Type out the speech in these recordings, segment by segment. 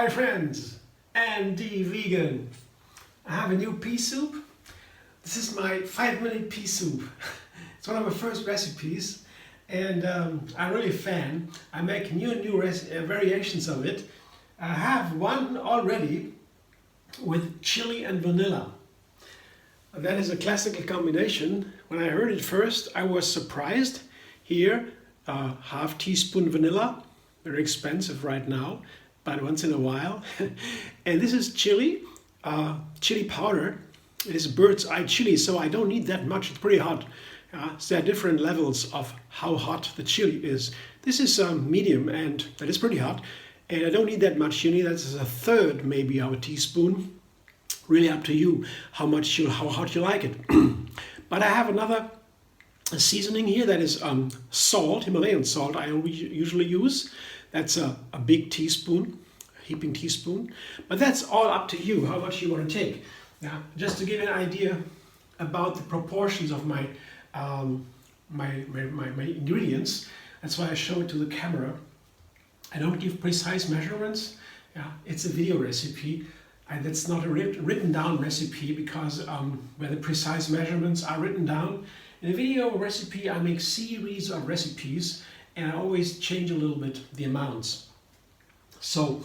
Hi friends, Andy Vegan. I have a new pea soup. This is my 5-minute pea soup. It's one of my first recipes and I'm really a fan. I make new variations of it. I have one already with chili and vanilla. That is a classical combination. When I heard it first, I was surprised. Here, half teaspoon vanilla, very expensive right now, but once in a while. And this is chili, chili powder. It is bird's eye chili, so I don't need that much. It's pretty hot. So there are different levels of how hot the chili is. This is medium, and that is pretty hot. And I don't need that much chili. That's a third, maybe, of a teaspoon. Really up to you how hot you like it. But I have another seasoning here that is salt, Himalayan salt. I usually use. That's a big teaspoon, heaping teaspoon. But that's all up to you how much you want to take. Now, just to give you an idea about the proportions of my my ingredients. That's why I show it to the camera. I don't give precise measurements. It's a video recipe. And that's not a written down recipe because where the precise measurements are written down. In a video recipe, I make series of recipes and I always change a little bit the amounts. So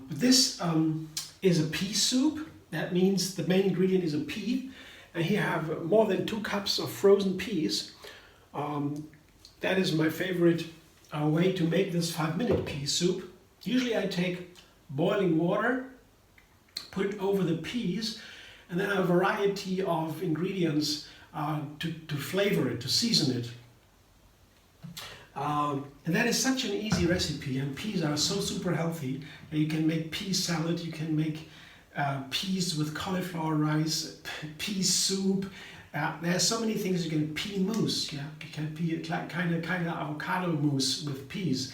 this is a pea soup. That means the main ingredient is a pea. And here I have more than 2 cups of frozen peas. That is my favorite way to make this 5-minute pea soup. Usually I take boiling water, put it over the peas, and then a variety of ingredients to flavor it, to season it. And that is such an easy recipe, and peas are so super healthy. You can make pea salad, you can make peas with cauliflower rice, pea soup. There are so many things. You can pea mousse, you can kind of avocado mousse with peas.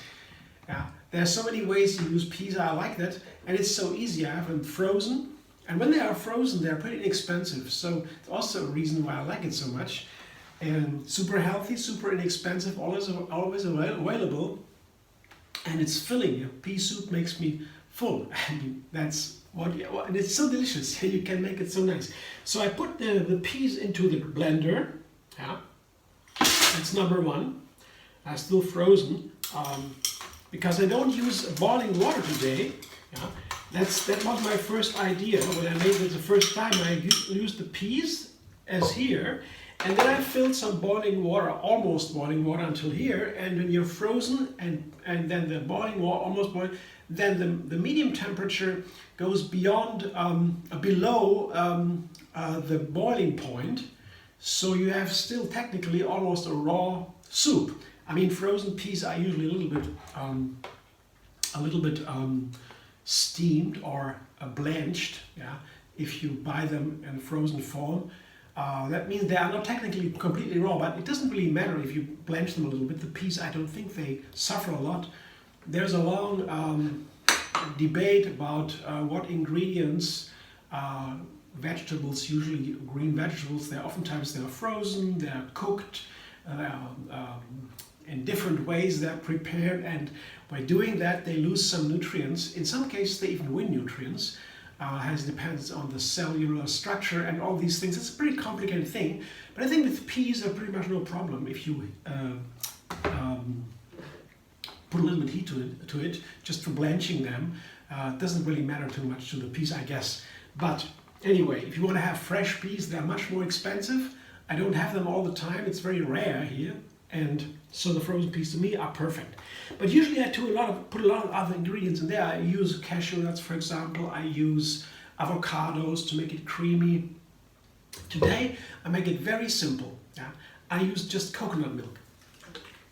There are so many ways to use peas. I like that, and it's so easy. I have them frozen, and when they are frozen, they are pretty inexpensive. So it's also a reason why I like it so much. And super healthy, super inexpensive, always available, and it's filling. Pea soup makes me full, and that's and it's so delicious. You can make it so nice. So I put the peas into the blender. That's number one. Still frozen. Because I don't use boiling water today. That was my first idea. When I made it the first time, I used the peas as here, and then I filled some boiling water, almost boiling water until here. And when you're frozen and then the boiling water almost boil, then the medium temperature goes beyond below the boiling point, so you have still technically almost a raw soup. I mean, frozen peas are usually a little bit steamed or blanched. If you buy them in frozen form, that means they are not technically completely raw. But it doesn't really matter if you blanch them a little bit. The peas, I don't think they suffer a lot. There's a long debate about what ingredients. Vegetables, usually green vegetables, oftentimes they are frozen, they are cooked. In different ways they're prepared, and by doing that they lose some nutrients. In some cases they even win nutrients. Depends on the cellular structure and all these things. It's a pretty complicated thing, but I think with peas are pretty much no problem if you put a little bit heat to it just for blanching them. It doesn't really matter too much to the peas, I guess. But anyway, if you want to have fresh peas, they're much more expensive. I don't have them all the time. It's very rare here. And so the frozen peas to me are perfect. But usually I put a lot of other ingredients in there. I use cashew nuts, for example. I use avocados to make it creamy. Today I make it very simple. I use just coconut milk.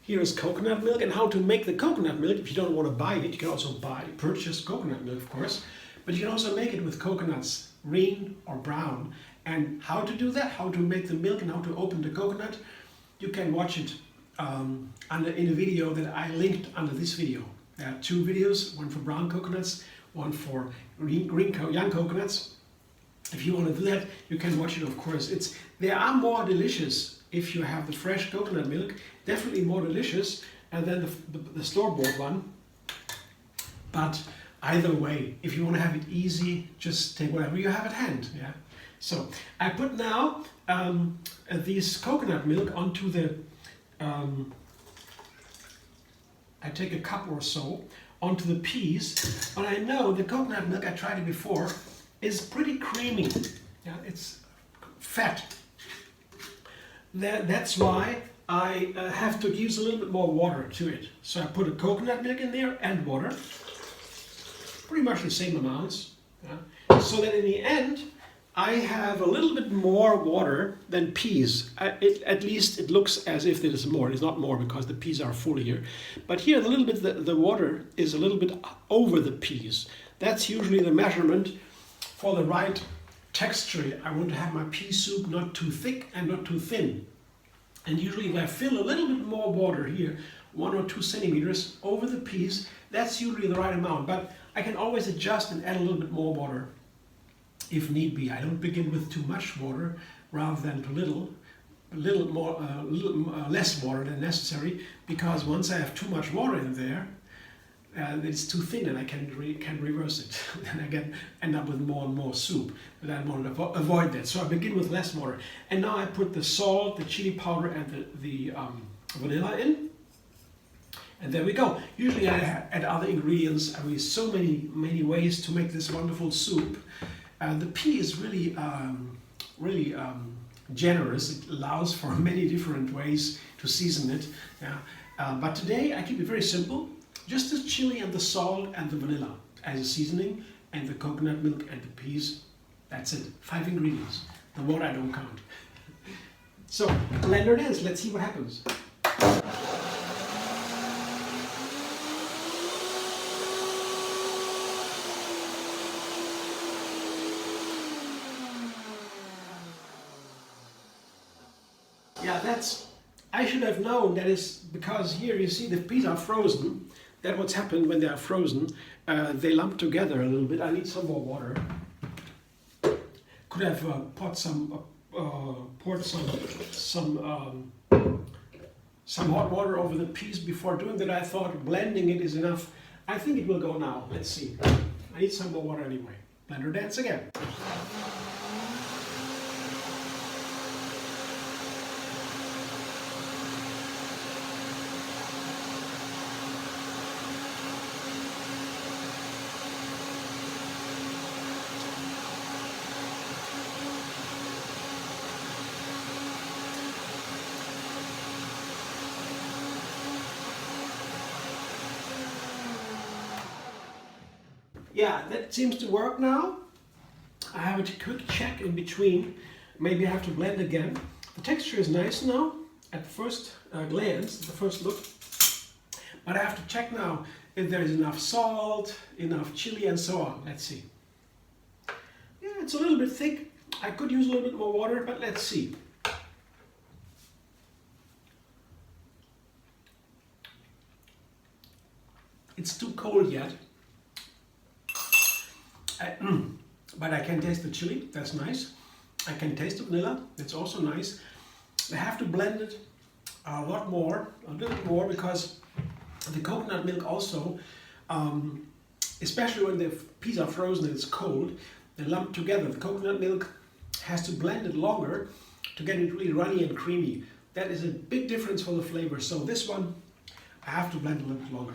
Here is coconut milk, and how to make the coconut milk. If you don't want to buy it, you can also purchase coconut milk, of course. But you can also make it with coconuts, green or brown. And how to do that, how to make the milk and how to open the coconut, you can watch it in a video that I linked under this video. There are 2 videos, one for brown coconuts, one for young coconuts. If you want to do that, you can watch it, of course. They are more delicious if you have the fresh coconut milk, definitely more delicious, and then the store-bought one. But either way. If you want to have it easy, just take whatever you have at hand. Yeah. So I put now this coconut milk onto the, I take a cup or so onto the peas, and I know the coconut milk, I tried it before, is pretty creamy. Yeah, it's fat. That's why I have to use a little bit more water to it. So I put a coconut milk in there and water, pretty much the same amounts, yeah? So that in the end I have a little bit more water than peas. At least it looks as if there is more. It's not more because the peas are full here. But here a little bit, the water is a little bit over the peas. That's usually the measurement for the right texture. I want to have my pea soup not too thick and not too thin. And usually if I fill a little bit more water here, 1 or 2 centimeters over the peas, that's usually the right amount. But I can always adjust and add a little bit more water if need be. I don't begin with too much water rather than too little. Less water than necessary, because once I have too much water in there, it's too thin and I can reverse it. Then I can end up with more and more soup. But I want to avoid that. So I begin with less water. And now I put the salt, the chili powder, and the vanilla in. And there we go. Usually I add other ingredients. I mean, so many ways to make this wonderful soup. The pea is really generous. It allows for many different ways to season it. Yeah. But today I keep it very simple. Just the chili and the salt and the vanilla as a seasoning, and the coconut milk and the peas. That's it. 5 ingredients. The water I don't count. So blender it is. Let's see what happens. Yeah, I should have known that is because here you see the peas are frozen. That's what's happened when they are frozen. They lump together a little bit. I need some more water. Could have poured some hot water over the peas before doing that. I thought blending it is enough. I think it will go now. Let's see. I need some more water anyway. Blender dance again. Yeah, that seems to work now. I have a quick check in between. Maybe I have to blend again. The texture is nice now at first glance, the first look. But I have to check now if there is enough salt, enough chili, and so on. Let's see. Yeah, it's a little bit thick. I could use a little bit more water, but let's see. It's too cold yet. But I can taste the chili, that's nice. I can taste the vanilla, that's also nice. I have to blend it a little bit more, because the coconut milk also, especially when the peas are frozen and it's cold, they lump together. The coconut milk has to blend it longer to get it really runny and creamy. That is a big difference for the flavor. So this one, I have to blend a little bit longer.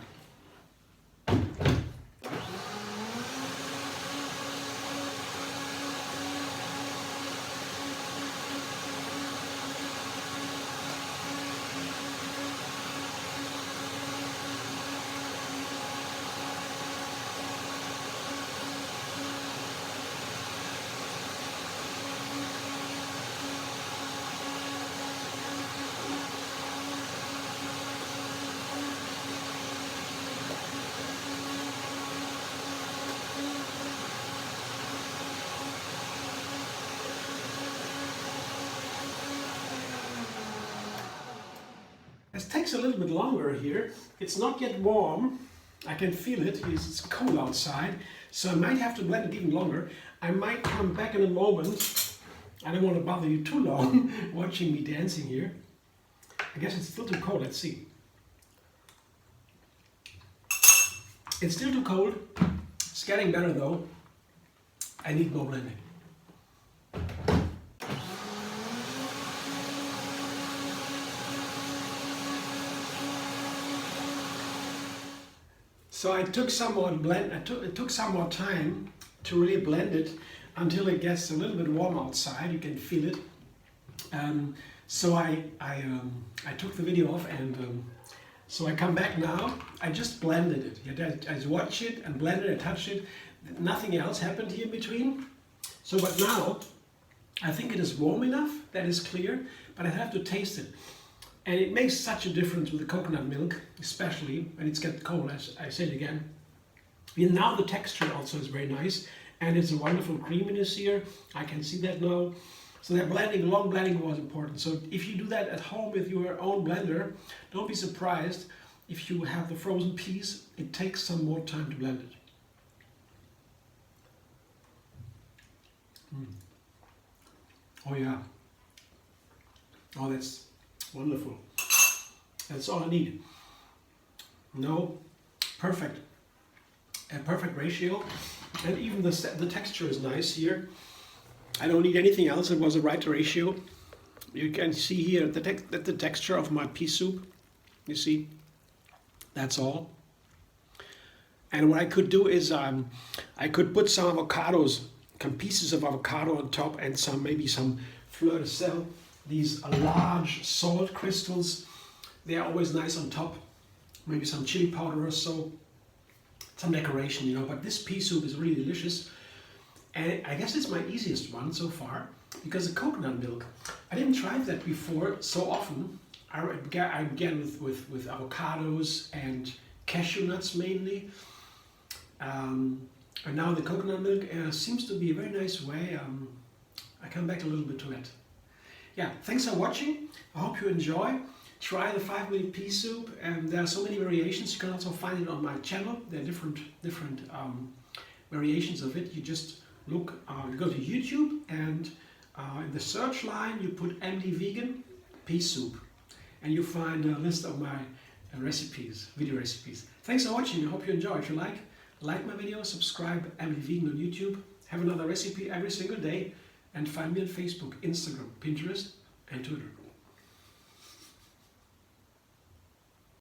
It takes a little bit longer here. It's not yet warm. I can feel it. It's cold outside. So I might have to blend it even longer. I might come back in a moment. I don't want to bother you too long watching me dancing here. I guess it's still too cold. Let's see. It's still too cold. It's getting better though. I need more blending. So it took some more time to really blend it until it gets a little bit warm outside. You can feel it. So I took the video off, and so I come back now. I just blended it. I watched it and blended it, touched it. Nothing else happened here in between. So but now I think it is warm enough, that is clear, but I have to taste it. And it makes such a difference with the coconut milk, especially when it's get cold, as I said again. And now the texture also is very nice, and it's a wonderful creaminess here. I can see that now. So that blending, long blending was important. So if you do that at home with your own blender, don't be surprised if you have the frozen peas. It takes some more time to blend it. Oh yeah. Oh, that's wonderful. That's all I need. No, perfect. A perfect ratio. And even the texture is nice here. I don't need anything else. It was the right ratio. You can see here the texture of my pea soup. You see, that's all. And what I could do is I could put some avocados, some pieces of avocado on top, and maybe some fleur de sel. These large salt crystals, they are always nice on top. Maybe some chili powder or so, some decoration, you know. But this pea soup is really delicious, and I guess it's my easiest one so far because the coconut milk. I didn't try that before so often. I began with avocados and cashew nuts mainly, and now the coconut milk seems to be a very nice way. I come back a little bit to it. Yeah, thanks for watching. I hope you enjoy. Try the 5-minute pea soup, and there are so many variations. You can also find it on my channel. There are different variations of it. You just look, you go to YouTube, and in the search line you put MD Vegan pea soup, and you find a list of my recipes, video recipes. Thanks for watching. I hope you enjoy. If you like my video, subscribe MD Vegan on YouTube. Have another recipe every single day. And find me on Facebook, Instagram, Pinterest, and Twitter.